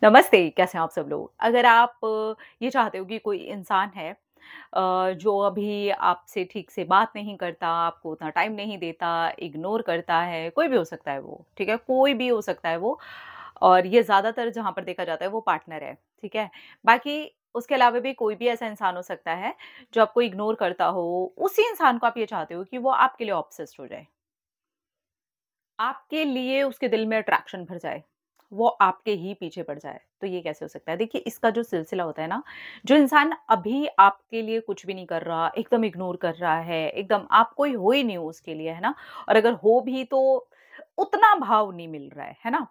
नमस्ते, कैसे हैं आप सब लोग? अगर आप ये चाहते हो कि कोई इंसान है जो अभी आपसे ठीक से बात नहीं करता, आपको उतना टाइम नहीं देता, इग्नोर करता है, कोई भी हो सकता है वो, ठीक है? कोई भी हो सकता है वो और ये ज़्यादातर जहाँ पर देखा जाता है वो पार्टनर है, ठीक है? बाकी उसके अलावा भी कोई भी ऐसा इंसान हो सकता है जो आपको इग्नोर करता हो, उसी इंसान को आप ये चाहते हो कि वो आपके लिए ऑब्सेस्ड हो जाए। आपके लिए उसके दिल में अट्रैक्शन भर जाए, वो आपके ही पीछे पड़ जाए, तो ये कैसे हो सकता है? देखिए इसका जो सिलसिला होता है ना, जो इंसान अभी आपके लिए कुछ भी नहीं कर रहा, एकदम इग्नोर कर रहा है, एकदम आप कोई हो ही नहीं हो उसके लिए, है ना? और अगर हो भी तो उतना भाव नहीं मिल रहा है ना?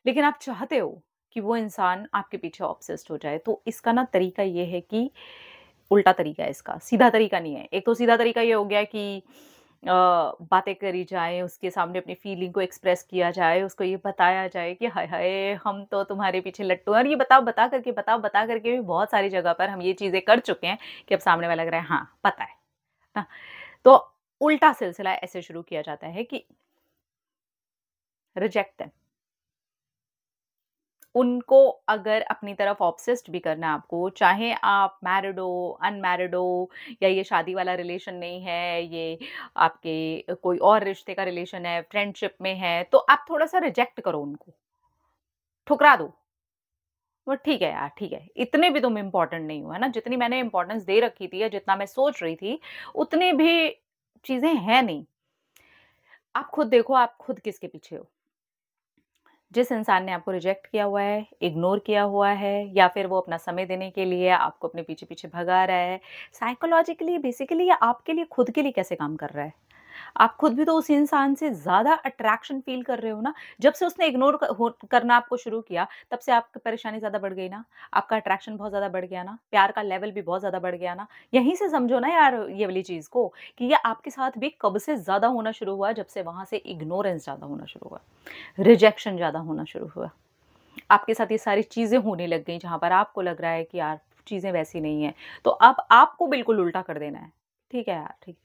लेकिन आप चाहते हो कि वो इंसान आपके पीछे ऑब्सेस्ड हो जाए, तो इसका ना तरीका ये है कि उल्टा तरीका है इसका, सीधा तरीका नहीं है। एक तो सीधा तरीका ये हो गया कि बातें करी जाएँ, उसके सामने अपनी फीलिंग को एक्सप्रेस किया जाए, उसको ये बताया जाए कि हाय हाय! हम तो तुम्हारे पीछे लट्टू हैं और ये बता करके भी बहुत सारी जगह पर हम ये चीज़ें कर चुके हैं कि अब सामने वाला लग रहा है हाँ, पता है। ना? तो उल्टा सिलसिला ऐसे शुरू किया जाता है कि रिजेक्ट देम। उनको अगर अपनी तरफ ऑब्सेस्ड भी करना है आपको, चाहे आप मैरिड हो, अनमैरिड हो या ये शादी वाला रिलेशन नहीं है, ये आपके कोई और रिश्ते का रिलेशन है, फ्रेंडशिप में है, तो आप थोड़ा-सा रिजेक्ट करो उनको, ठुकरा दो। वो ठीक है यार, ठीक है, इतने भी तुम इम्पोर्टेंट नहीं हो, है ना? जितनी मैंने इम्पोर्टेंस दे रखी थी या जितना मैं सोच रही थी, उतनी भी चीज़ें हैं नहीं। आप खुद देखो, आप खुद किसके पीछे हो? जिस इंसान ने आपको रिजेक्ट किया हुआ है, इग्नोर किया हुआ है या फिर वो अपना समय देने के लिए आपको अपने पीछे-पीछे भगा रहा है, साइकोलॉजिकली बेसिकली ये आपके लिए खुद के लिए कैसे काम कर रहा है? आप खुद भी तो उस इंसान से ज़्यादा अट्रैक्शन फ़ील कर रहे हो ना। जब से उसने इग्नोर करना आपको शुरू किया, तब से आपकी परेशानी ज़्यादा बढ़ गई ना, आपका अट्रैक्शन बहुत ज़्यादा बढ़ गया ना, प्यार का लेवल भी बहुत ज़्यादा बढ़ गया ना। यहीं से समझो ना यार ये वाली चीज़ को कि ये आपके साथ भी कब से ज़्यादा होना शुरू हुआ, जब से वहाँ से इग्नोरेंस ज़्यादा होना शुरू हुआ, रिजेक्शन ज़्यादा होना शुरू हुआ। आपके साथ ये सारी चीज़ें होने लग गई जहाँ पर आपको लग रहा है कि यार चीज़ें वैसी नहीं हैं। तो अब आपको बिल्कुल उल्टा कर देना है। ठीक है यार, ठीक है।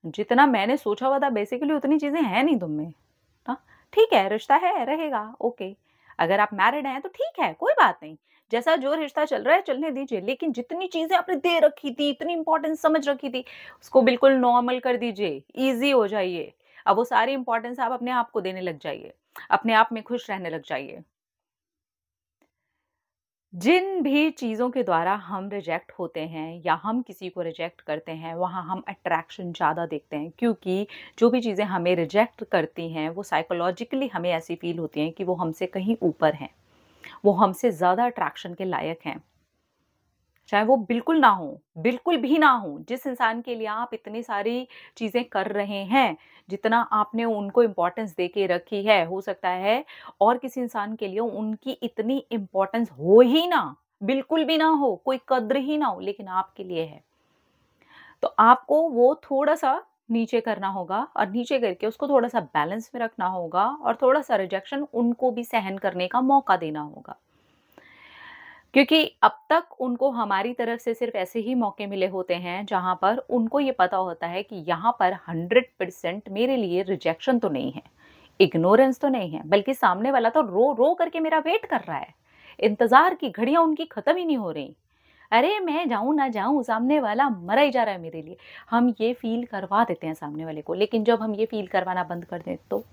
जितना मैंने सोचा हुआ था बेसिकली उतनी चीज़ें हैं नहीं तुम में। हाँ, ठीक है, रिश्ता है, रहेगा, ओके। अगर आप मैरिड हैं तो ठीक है, कोई बात नहीं। जैसा जो रिश्ता चल रहा है चलने दीजिए, लेकिन जितनी चीज़ें आपने दे रखी थी, इतनी इम्पोर्टेंस समझ रखी थी, उसको बिल्कुल नॉर्मल कर दीजिए, ईज़ी हो जाइए। अब वो सारी इम्पोर्टेंस आप अपने आप को देने लग जाइए, अपने आप में खुश रहने लग जाइए। जिन भी चीज़ों के द्वारा हम रिजेक्ट होते हैं या हम किसी को रिजेक्ट करते हैं, वहाँ हम अट्रैक्शन ज़्यादा देखते हैं क्योंकि जो भी चीज़ें हमें रिजेक्ट करती हैं, वो साइकोलॉजिकली हमें ऐसी फ़ील होती हैं कि वो हमसे कहीं ऊपर हैं, वो हमसे ज़्यादा अट्रैक्शन के लायक हैं। चाहे वो बिल्कुल भी ना हो, जिस इंसान के लिए आप इतनी सारी चीज़ें कर रहे हैं, जितना आपने उनको इम्पोर्टेंस दे के रखी है, हो सकता है और किसी इंसान के लिए उनकी इतनी इम्पोर्टेंस हो ही ना, बिल्कुल भी ना हो, कोई कद्र ही ना हो, लेकिन आपके लिए है। तो आपको वो थोड़ा-सा नीचे करना होगा और नीचे करके उसको थोड़ा-सा बैलेंस में रखना होगा और थोड़ा-सा रिजेक्शन उनको भी सहन करने का मौका देना होगा। क्योंकि अब तक उनको हमारी तरफ से सिर्फ़ ऐसे ही मौके मिले होते हैं, जहाँ पर उनको ये पता होता है कि यहाँ पर 100% मेरे लिए रिजेक्शन तो नहीं है, इग्नोरेंस तो नहीं है, बल्कि सामने वाला तो रो-रो करके मेरा वेट कर रहा है। इंतज़ार की घड़ियाँ उनकी ख़त्म ही नहीं हो रही। अरे! मैं जाऊँ ना जाऊँ, सामने वाला मरा ही जा रहा है मेरे लिए। हम ये फ़ील करवा देते हैं सामने वाले को, लेकिन जब हम ये फ़ील करवाना बंद कर दें तो?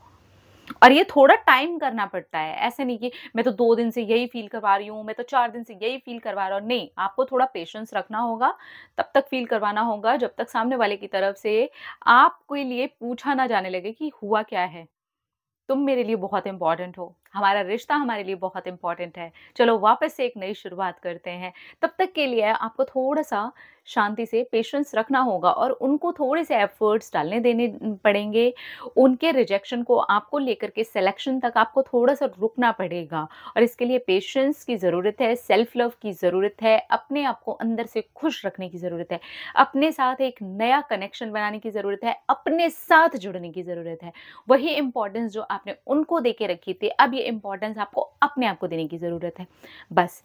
और ये थोड़ा टाइम करना पड़ता है। ऐसे नहीं कि मैं तो 2 दिन से यही फ़ील करवा रही हूँ, मैं तो 4 दिन से यही फ़ील करवा रहा हूँ। नहीं, आपको थोड़ा पेशेंस रखना होगा, तब तक फ़ील करवाना होगा जब तक सामने वाले की तरफ से आपके लिए पूछा ना जाने लगे कि हुआ क्या है? तुम मेरे लिए बहुत इम्पोर्टेंट हो, हमारा रिश्ता हमारे लिए बहुत इम्पोर्टेंट है। चलो वापस से एक नई शुरुआत करते हैं। तब तक के लिए आपको थोड़ा-सा शांति से पेशेंस रखना होगा और उनको थोड़े से एफर्ट्स डालने देने पड़ेंगे। उनके रिजेक्शन को आपको लेकर के सिलेक्शन तक आपको थोड़ा-सा रुकना पड़ेगा और इसके लिए पेशेंस की ज़रूरत है, सेल्फ लव की ज़रूरत है, अपने आप को अंदर से खुश रखने की ज़रूरत है, अपने साथ एक नया कनेक्शन बनाने की ज़रूरत है, अपने साथ जुड़ने की ज़रूरत है। वही इम्पोर्टेंस जो आपने उनको दे के रखी थी, अब ये इम्पोर्टेंस आपको अपने आप को देने की ज़रूरत है। बस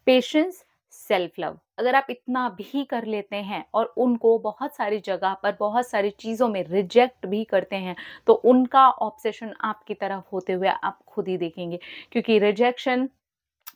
पेशेंस, सेल्फ लव अगर आप इतना भी कर लेते हैं और उनको बहुत सारी जगह पर, बहुत सारी चीज़ों में रिजेक्ट भी करते हैं, तो उनका ऑब्सेशन आपकी तरफ होते हुए आप खुद ही देखेंगे। क्योंकि रिजेक्शन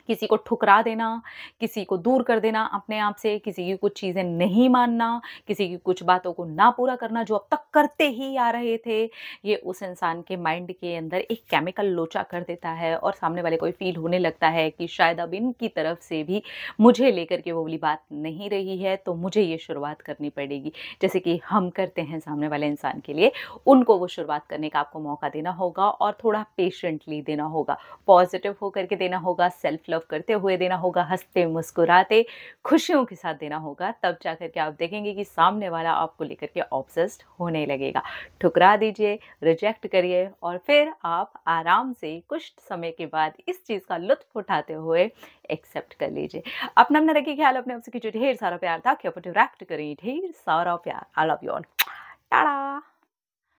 किसी को ठुकरा देना, किसी को दूर कर देना अपने आप से, किसी की कुछ चीज़ें नहीं मानना, किसी की कुछ बातों को ना पूरा करना जो अब तक करते ही आ रहे थे, ये उस इंसान के माइंड के अंदर एक केमिकल लोचा कर देता है और सामने वाले को फ़ील होने लगता है कि शायद अब इनकी तरफ से भी मुझे लेकर के वो वाली बात नहीं रही है, तो मुझे ये शुरुआत करनी पड़ेगी। जैसे कि हम करते हैं सामने वाले इंसान के लिए, उनको वो शुरुआत करने का आपको मौका देना होगा और थोड़ा पेशेंटली देना होगा। पॉजिटिव होकर के देना होगा, सेल्फ लव करते हुए देना होगा, हँसते मुस्कुराते, खुशियों के साथ देना होगा, तब जाकर के आप देखेंगे कि सामने वाला आपको लेकर के ऑब्सेस्ड होने लगेगा। ठुकरा दीजिए, रिजेक्ट करिए और फिर आप आराम से कुछ समय के बाद इस चीज़ का लुत्फ़ उठाते हुए एक्सेप्ट कर लीजिए। अपना रखिए ख्याल, अपने आप से कीजिए ढेर सारा प्यार ताकि आप अट्रैक्ट करें ढेर सारा प्यार। I love you all. Tata.